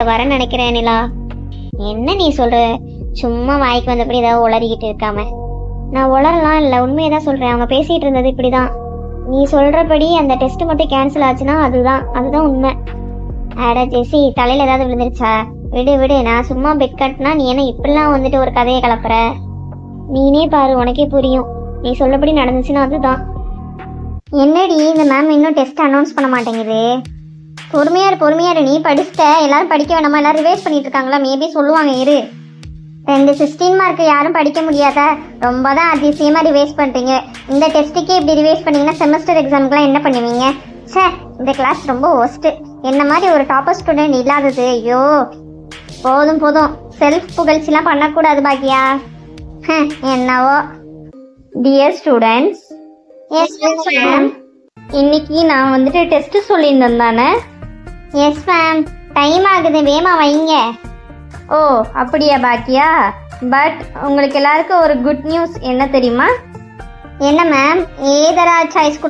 வரேன்னு நினைக்கிறேன் நிலா. என்ன நீ சொல்ற? சும்மா வாய்க்கு வந்தபடி ஏதாவது உளறிக்கிட்டு இருக்காம. நான் உளரலாம் இல்லை, உண்மையை தான் சொல்கிறேன். அவங்க பேசிகிட்டு இருந்தது இப்படி தான். நீ சொல்கிறபடி அந்த டெஸ்ட் மட்டும் கேன்சல் ஆச்சுன்னா அதுதான் உண்மை. ஆட ஜெசி, தலையில் ஏதாவது விழுந்துருச்சா? விடு விடு, நான் சும்மா பெட் கட்டினா நீ என்ன இப்படிலாம் வந்துட்டு ஒரு கதையை கலப்புற? நீனே பாரு, உனக்கே புரியும். நீ சொல்லபடி நடந்துச்சுன்னா அதுதான். என்னடி இந்த மேம் இன்னும் டெஸ்ட் அனௌன்ஸ் பண்ண மாட்டேங்குது? பொறுமையாரு, நீ படிச்சுட்ட. எல்லாரும் படிக்க வேணாமா? எல்லாரும் ரிவைஸ் பண்ணிட்டு இருக்காங்களா? மேபி சொல்லுவாங்க, இரு. 2 16 மார்க் யாரும் படிக்க முடியாதா? ரொம்ப தான் அதிசயமாக ரிவைஸ் பண்ணுறீங்க. இந்த டெஸ்ட்டுக்கே இப்படி ரிவைஸ் பண்ணீங்கன்னா செமஸ்டர் எக்ஸாமுக்குலாம் என்ன பண்ணுவீங்க? சே, இந்த கிளாஸ் ரொம்ப ஒஸ்ட்டு. என்ன மாதிரி ஒரு டாப்பர் ஸ்டூடெண்ட் இல்லாதது. ஐயோ, போதும். செல்ஃப் புகழ்ச்சிலாம் பண்ணக்கூடாது பாக்கியா. என்னவோ. Dear students, yes ma'am. இன்னைக்கு நான் வந்துட்டு டெஸ்ட் சொல்லியிருந்தேன் தானே? Yes ma'am. டைம் ஆகுது, வேமா வைங்க. ஓ அப்படியா பாக்கியா? பட் உங்களுக்கு எல்லாருக்கும் ஒரு குட் நியூஸ் என்ன தெரியுமா? என்ன மேம்? ஏதரா சாய்ஸ்